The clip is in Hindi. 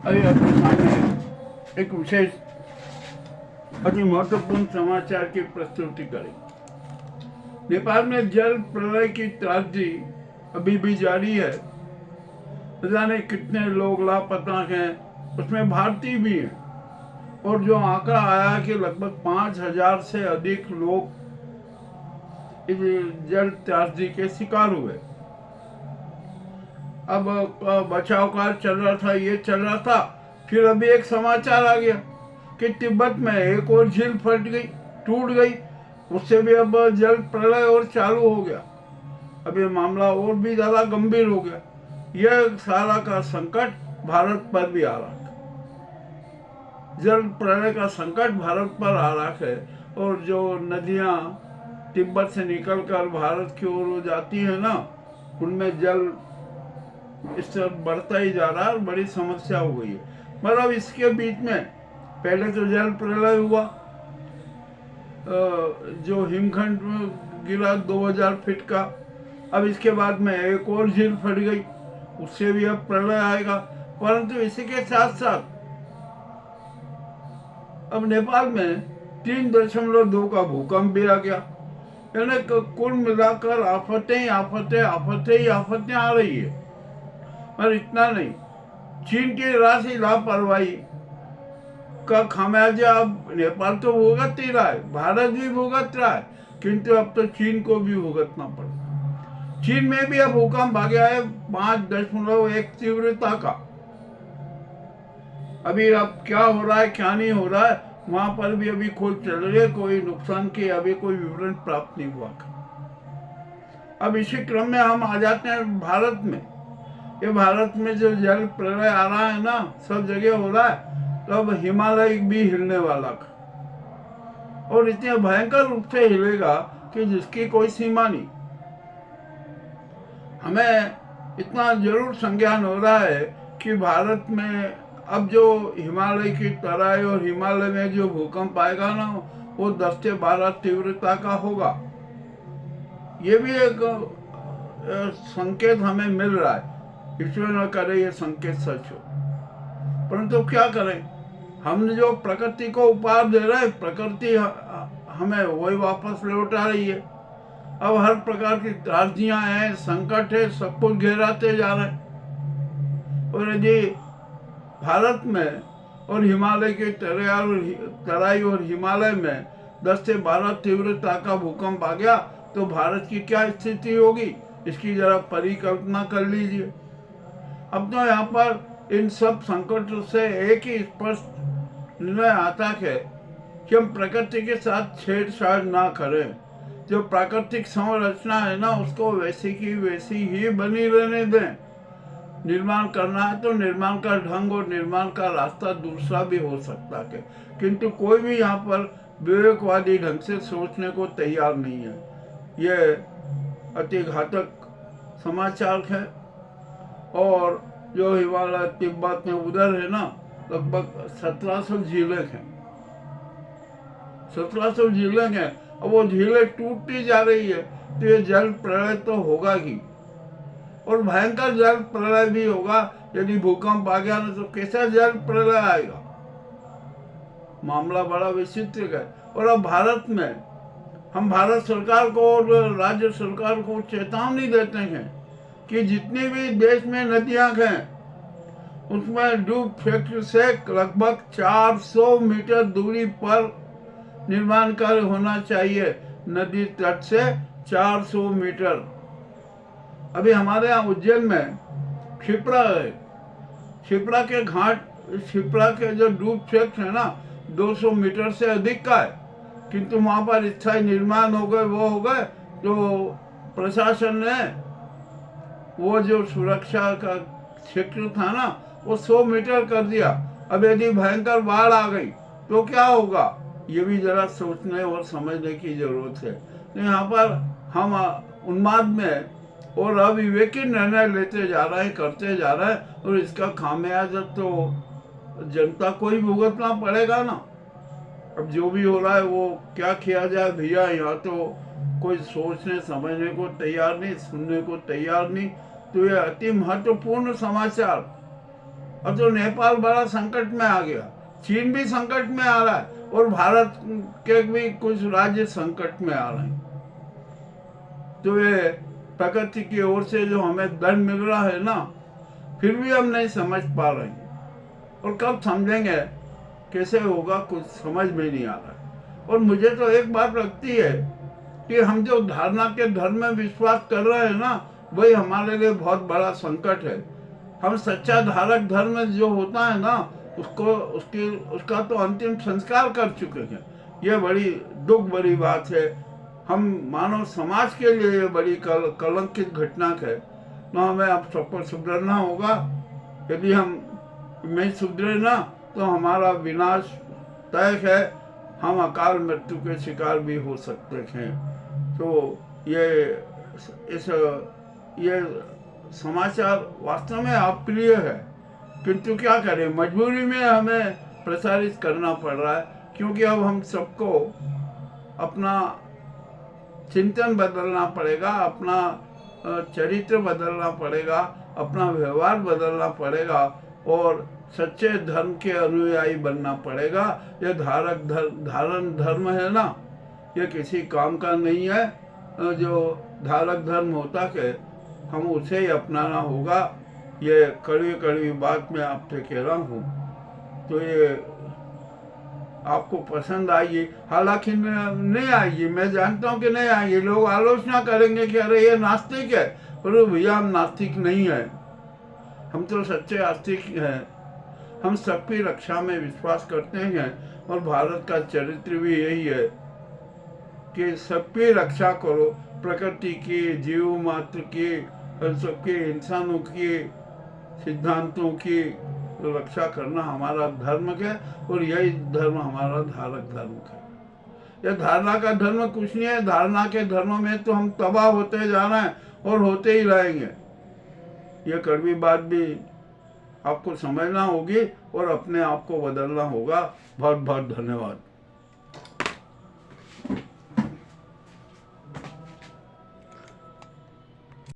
अभी आपके सामने एक विशेष अति महत्वपूर्ण समाचार की प्रस्तुति करें। नेपाल में जल प्रलय की त्रासदी अभी भी जारी है। न जाने कितने लोग लापता हैं, उसमें भारतीय भी हैं। और जो आंकड़ा आया कि लगभग 5,000 से अधिक लोग इस जल त्रासदी के शिकार हुए। अब बचाव कार्य चल रहा था, ये चल रहा था, फिर अभी एक समाचार आ गया कि तिब्बत में एक और झील फट गई, टूट गई। उससे भी अब जल प्रलय और चालू हो गया। अब ये मामला और भी ज्यादा गंभीर हो गया। यह सारा का संकट भारत पर भी आ रहा है। जल प्रलय का संकट भारत पर आ रहा है। और जो नदियां तिब्बत से निकलकर भारत की ओर जाती है ना, उनमें जल इस तरह बढ़ता ही जा रहा है और बड़ी समस्या हो गई है। मतलब इसके बीच में पहले तो जल प्रलय हुआ, जो हिमखंड गिरा 2000 फीट का। अब इसके बाद में एक और झील फट गई, उससे भी अब प्रलय आएगा। परंतु इसी के साथ साथ अब नेपाल में 3.2 का भूकंप भी आ गया। यानी कुल मिलाकर आफतें ही आफतें आ रही है। और इतना नहीं, चीन की राशि लापरवाही का खामियाजा अब नेपाल तो भुगत ही रहा है, भारत भी भुगत रहा है, किंतु अब तो चीन को भी भुगतना पड़ा। चीन में भी अब भूकंप आ गया है 5.1 तीव्रता का। अभी अब क्या हो रहा है क्या नहीं हो रहा है, वहां पर भी अभी खोज चल रही है। कोई नुकसान की अभी कोई विवरण प्राप्त नहीं हुआ। अब इसी क्रम में हम आ जाते हैं भारत में। ये भारत में जो जल प्रलय आ रहा है ना, सब जगह हो रहा है, तो अब हिमालय भी हिलने वाला था। और इतने भयंकर रूप से हिलेगा कि जिसकी कोई सीमा नहीं। हमें इतना जरूर संज्ञान हो रहा है कि भारत में अब जो हिमालय की तराई और हिमालय में जो भूकंप आएगा ना, वो 10 से 12 तीव्रता का होगा। ये भी एक संकेत हमें मिल रहा है। ईश्वर न करे ये संकेत सच हो। परंतु क्या करें, हम जो प्रकृति को उपहार दे रहे हैं, प्रकृति हमें वही वापस लौटा रही है। अब हर प्रकार की त्रासदियां हैं, संकट है, सब कुछ घेराते जा रहे हैं। और यदि भारत में और हिमालय के तराई और हिमालय में 10 से 12 तीव्रता का भूकंप आ गया, तो भारत की क्या स्थिति होगी, इसकी जरा परिकल्पना कर लीजिए। अब तो यहाँ पर इन सब संकटों से एक ही स्पष्ट निर्णय आता है कि हम प्रकृति के साथ छेड़छाड़ ना करें। जो प्राकृतिक संरचना है ना, उसको वैसी की वैसी ही बनी रहने दें। निर्माण करना है तो निर्माण का ढंग और निर्माण का रास्ता दूसरा भी हो सकता है, किंतु कोई भी यहाँ पर विवेकवादी ढंग से सोचने को तैयार नहीं है। ये अति घातक समाचार है। और जो हिमालय तिब्बत में उधर है ना, लगभग 1700 झीलें हैं। 1700 झीलें हैं। अब वो झीलें टूटती जा रही है, तो ये जल प्रलय तो होगा ही। और भयंकर जल प्रलय भी होगा। यदि भूकंप आ गया ना, तो कैसा जल प्रलय आएगा, मामला बड़ा विचित्र है। और अब भारत में हम भारत सरकार को और राज्य सरकार को चेतावनी देते हैं कि जितनी भी देश में नदियां हैं, उसमें डूब फैक्ट्री से लगभग 400 मीटर दूरी पर निर्माण कार्य होना चाहिए। नदी तट से 400 मीटर। अभी हमारे यहाँ उज्जैन में क्षिप्रा है। क्षिप्रा के घाट, क्षिप्रा के जो डूब क्षेत्र है ना, 200 मीटर से अधिक का है, किंतु वहाँ पर स्थायी निर्माण हो गए, वो हो गए। तो प्रशासन ने वो जो सुरक्षा का क्षेत्र था ना, वो 100 मीटर कर दिया। अब यदि भयंकर बाढ़ आ गई तो क्या होगा, ये भी जरा सोचने और समझने की जरूरत है। तो यहाँ पर हम उन्माद में और अविवेकी निर्णय लेते जा रहे हैं, करते जा रहे हैं, और इसका खामियाजा तो जनता को ही भुगतना पड़ेगा ना। अब जो भी हो रहा है वो क्या किया जाए भैया, यहाँ तो कोई सोचने समझने को तैयार नहीं, सुनने को तैयार नहीं। तो ये अति महत्वपूर्ण समाचार और तो नेपाल बड़ा संकट में आ गया, चीन भी संकट में आ रहा है और भारत के भी कुछ राज्य संकट में आ रहे हैं। तो ये प्रकृति की ओर से जो हमें दंड मिल रहा है ना, फिर भी हम नहीं समझ पा रहे हैं, और कब समझेंगे, कैसे होगा, कुछ समझ में नहीं आ रहा है। और मुझे तो एक बात लगती है कि हम जो धारणा के धर्म में विश्वास कर रहे हैं ना, वही हमारे लिए बहुत बड़ा संकट है। हम सच्चा धारक धर्म जो होता है ना, उसका तो अंतिम संस्कार कर चुके हैं। ये बड़ी दुख भरी बात है। हम मानव समाज के लिए ये बड़ी कलंकित घटना है ना। हमें अब सबको सुधरना होगा। यदि हम नहीं सुधरे ना तो हमारा विनाश तय है। हम अकाल मृत्यु के शिकार भी हो सकते हैं। तो ये समाचार वास्तव में अप्रिय है, किंतु क्या करें, मजबूरी में हमें प्रसारित करना पड़ रहा है, क्योंकि अब हम सबको अपना चिंतन बदलना पड़ेगा, अपना चरित्र बदलना पड़ेगा, अपना व्यवहार बदलना पड़ेगा और सच्चे धर्म के अनुयायी बनना पड़ेगा। यह धारण धर्म है ना, ये किसी काम का नहीं है। जो धारक धर्म होता है हम उसे ही अपनाना होगा। ये कड़वी कड़वी बात मैं आपसे कह रहा हूँ, तो ये आपको पसंद आएगी, हालांकि नहीं आएगी, मैं जानता हूँ कि नहीं आएगी। लोग आलोचना करेंगे कि अरे ये नास्तिक है, पर भैया हम नास्तिक नहीं है, हम तो सच्चे आस्तिक हैं। हम सबकी रक्षा में विश्वास करते हैं और भारत का चरित्र भी यही है कि सबकी रक्षा करो, प्रकृति की, जीव मात्र की, सबके इंसानों की, सिद्धांतों की रक्षा करना हमारा धर्म है और यही धर्म हमारा धारक धर्म है। यह धारणा का धर्म कुछ नहीं है। धारणा के धर्म में तो हम तबाह होते जाना है और होते ही रहेंगे। यह कड़वी बात भी आपको समझना होगी और अपने आप को बदलना होगा। बहुत बहुत धन्यवाद।